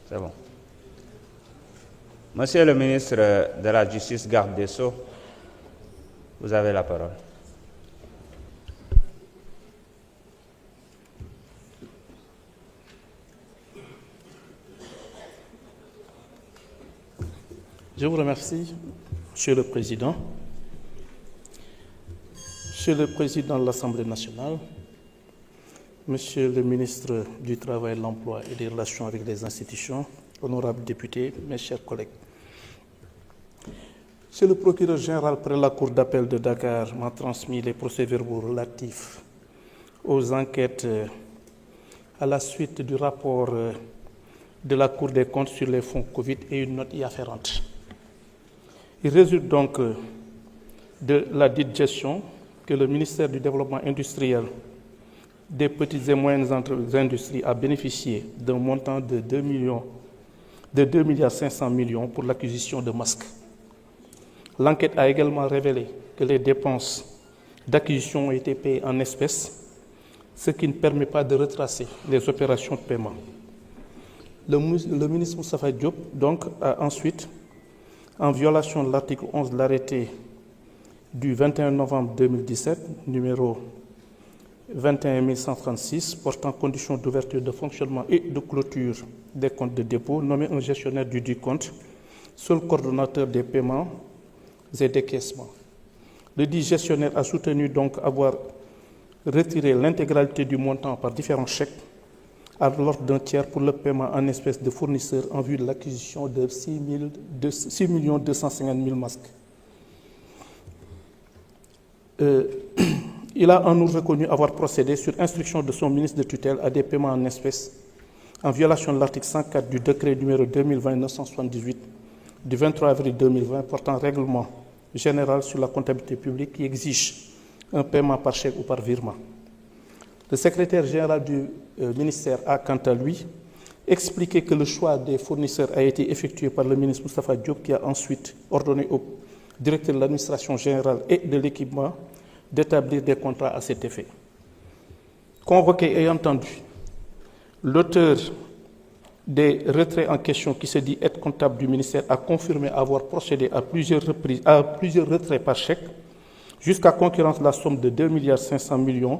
C'est bon. Monsieur le ministre de la Justice, garde des Sceaux, vous avez la parole. Je vous remercie, Monsieur le Président. Monsieur le Président de l'Assemblée nationale, Monsieur le ministre du Travail, de l'Emploi et des Relations avec les institutions, honorables députés, mes chers collègues. Monsieur le procureur général près la Cour d'appel de Dakar m'a transmis les procès-verbaux relatifs aux enquêtes à la suite du rapport de la Cour des comptes sur les fonds Covid et une note y afférente. Il résulte donc de la dite gestion que le ministère du Développement industriel, des petites et moyennes industries a bénéficié d'un montant de 2,5 milliards pour l'acquisition de masques. L'enquête a également révélé que les dépenses d'acquisition ont été payées en espèces, ce qui ne permet pas de retracer les opérations de paiement. Le ministre Moustapha Diop donc, a ensuite, en violation de l'article 11 de l'arrêté du 21 novembre 2017, numéro 21136, portant conditions d'ouverture de fonctionnement et de clôture des comptes de dépôt, nommé un gestionnaire du dit compte, seul coordonnateur des paiements et décaissements. Le dit gestionnaire a soutenu donc avoir retiré l'intégralité du montant par différents chèques à l'ordre d'un tiers pour le paiement en espèces de fournisseurs en vue de l'acquisition de 6 250 000 masques. Il a en outre reconnu avoir procédé sur instruction de son ministre de tutelle à des paiements en espèces en violation de l'article 104 du décret numéro 2020-978 du 23 avril 2020 portant règlement général sur la comptabilité publique qui exige un paiement par chèque ou par virement. Le secrétaire général du ministère a, quant à lui, expliqué que le choix des fournisseurs a été effectué par le ministre Moustapha Diop, qui a ensuite ordonné au directeur de l'administration générale et de l'équipement d'établir des contrats à cet effet. Convoqué et entendu, l'auteur des retraits en question, qui se dit être comptable du ministère, a confirmé avoir procédé à plusieurs retraits par chèque, jusqu'à concurrence de la somme de 2,5 milliards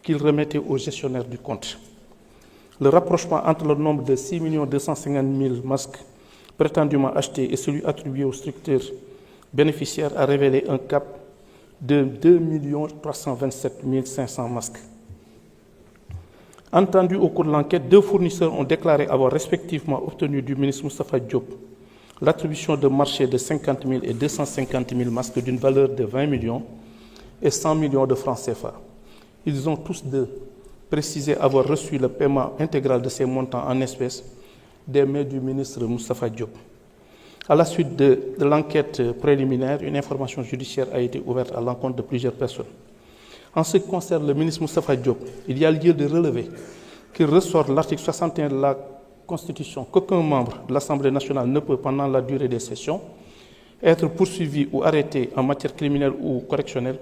qu'il remettait au gestionnaire du compte. Le rapprochement entre le nombre de 6 250 000 masques prétendument achetés et celui attribué au structure bénéficiaire a révélé un cap de 2 327 500 masques. Entendu au cours de l'enquête, 2 fournisseurs ont déclaré avoir respectivement obtenu du ministre Moustapha Diop l'attribution de marchés de 50 000 et 250 000 masques d'une valeur de 20 millions et 100 millions de francs CFA. Ils ont tous deux précisé avoir reçu le paiement intégral de ces montants en espèces des mains du ministre Moustapha Diop. À la suite de l'enquête préliminaire, une information judiciaire a été ouverte à l'encontre de plusieurs personnes. En ce qui concerne le ministre Moustapha Diop, il y a lieu de relever qu'il ressort de l'article 61 de la Constitution qu'aucun membre de l'Assemblée nationale ne peut, pendant la durée des sessions, être poursuivi ou arrêté en matière criminelle ou correctionnelle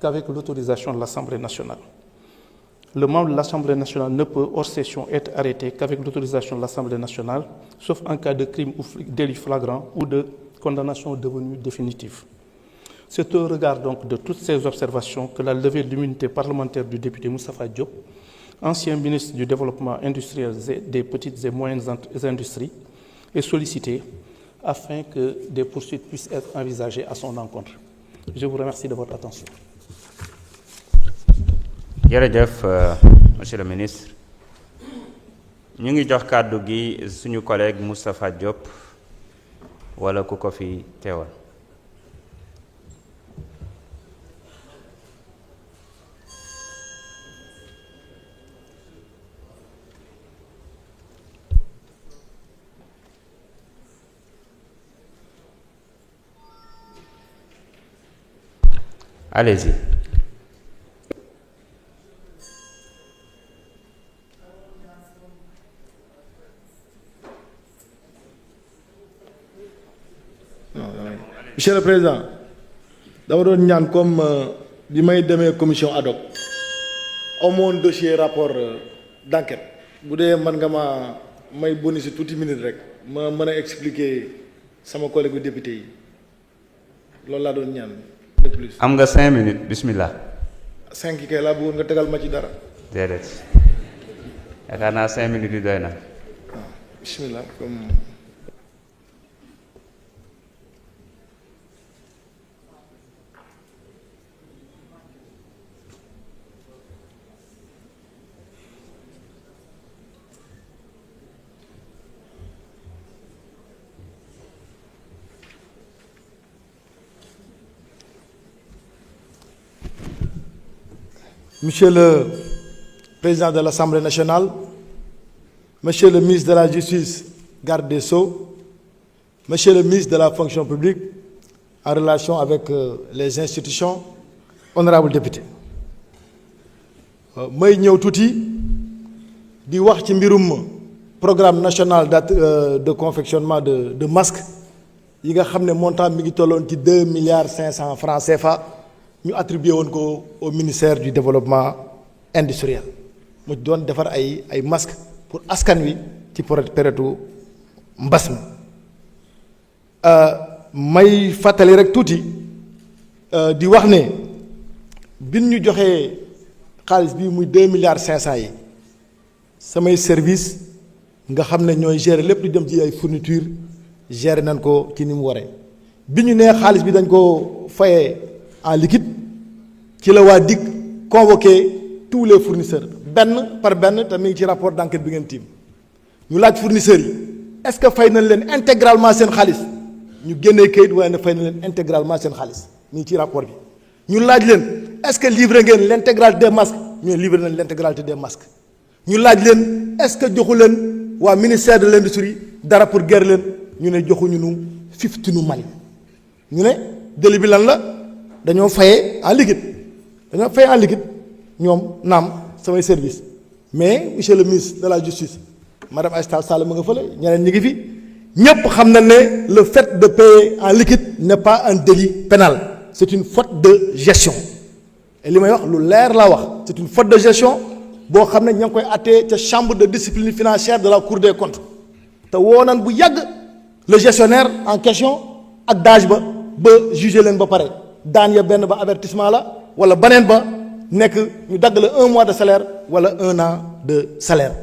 qu'avec l'autorisation de l'Assemblée nationale. Le membre de l'Assemblée nationale ne peut, hors session, être arrêté qu'avec l'autorisation de l'Assemblée nationale, sauf en cas de crime ou délit flagrant ou de condamnation devenue définitive. C'est au regard donc de toutes ces observations que la levée de l'immunité parlementaire du député Moustapha Diop, ancien ministre du Développement industriel et des petites et moyennes industries, est sollicitée afin que des poursuites puissent être envisagées à son encontre. Je vous remercie de votre attention. jërëjëf monsieur le ministre ñu ngi jox kàddu gi suñu collègue Moustapha Diop wala ku ko fi teewal. Allez-y. Monsieur le Président, dama doon ñaan comme bi may demee commission ad hoc amoon dossier rapport d'enquête bu dee man nga ma may boni si tuuti minute rek ma mën a expliquer sama collègue député yi loolu laa doon ñaan de plus. am nga 5 minutes bismillah. 5 kay laa bëggoon nga tegal ma ci dara. déedéet yaakaar naa 5 minutes yi doy na. waaw bismillah comme. Monsieur le Président de l'Assemblée nationale, Monsieur le ministre de la Justice, garde des Sceaux, Monsieur le ministre de la Fonction publique, en relation avec les institutions, honorables députés. may ñëw tuuti di wax ci mbirum programme national de confectionnement de masques yi nga xam ne montant mi ngi tolloon ci 2,5 milliards francs CFA. ñu attribué woon ko au ministère du développement industriel mu doon defar ay masques pour askan wi ci période mbas mi may fàttali rek tuuti di wax ne bin ñu joxee xaalis bi muy 2,5 milliards yi samay service nga xam ne ñooy gérer lépp lu dem ci ay fourniture gérer nañ ko ci ni mu waree bi ñu nee xaalis bi dañ ko fayee en liquide ci la waa DIC convoqué tous les fournisseurs benn par benn te mi ngi ci rapport d'enquête bi ngeen tiim ñu laaj fournisseurs yi est-ce que fay nañ leen intégralement seen xaalis ñu génnee kayit waaye ne fay nañ leen intégralement seen xaalis mi ngi ci rapport bi ñu laaj leen est-ce que livré ngeen l'intégralité des masques ñu ne livré nañ l'intégralité des masques ñu laaj leen est-ce que joxu leen waa ministère de l'industrie dara pour guerre leen ñu ne joxuñu nu 50 nu Mali ñu ne délit bi lan la dañoo fayee en liquide ñoom naam samay service mais monsieur le ministre de la justice madame Aïssata Tall Sall mu nga fële ñeneen ñi ngi fi ñépp xam na ne le fait de payer en liquide n'est pas un délit pénal c'est une faute de gestion et li may wax lu leer laa wax c'est une faute de gestion boo xam ne ña ngi koy attee ca chambre de discipline financière de la cour des comptes te woo nañ bu yàgg le gestionnaire en question ak DAGE ba juger leen ba pare daan ya benn ba avertissement la wala baneen ba nekk ñu dagg la 1 mois de salaire wala 1 an de salaire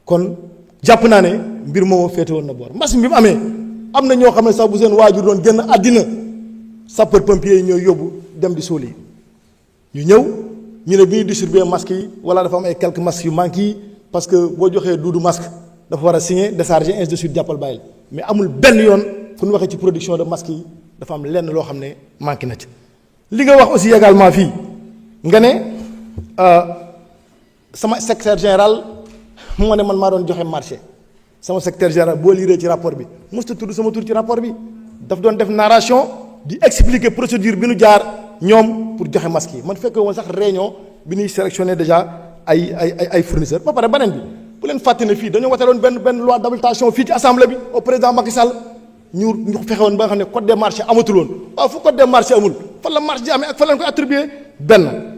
kon jàpp naa ne mbir moomu féete woon na boor mbas mi bi mu amee am na ñoo xam ne sax bu seen waajur doon génn àddina sapeur pompier yi ñooy yóbbu dem di suul yi ñu ñëw ñu ne bi ñuy distribuer masques yi wala dafa am ay quelques masques yu manqué yi parce que boo joxee duudu masque dafa war a signer décharger ainsi de suite jàppal bàyyil mais amul benn yoon fu ñu waxee ci production de masques yi dafa am lenn loo xam ne manqué na ci. li nga wax aussi également fii nga ne sama secrétaire général moo ne man maa doon joxe marché sama secrétaire général boo liiree ci rapport bi mosut tudd sama tur ci rapport bi daf doon def narration di expliquer procédure bi nu jaar ñoom pour joxe masque yi man fekkee woon sax réunion bi ñuy sélectionner déjà ay fournisseurs ba pare beneen bi bu leen fàtte ne fii dañoo wataloon benn loi d'habilitation fii ci assemblée bi au président Macky Sall ñu fexe woon ba nga xam ne code des marchés amatul woon waaw fu code des marchés amul fan la marché ji amee ak fan lañ koy attribuer benn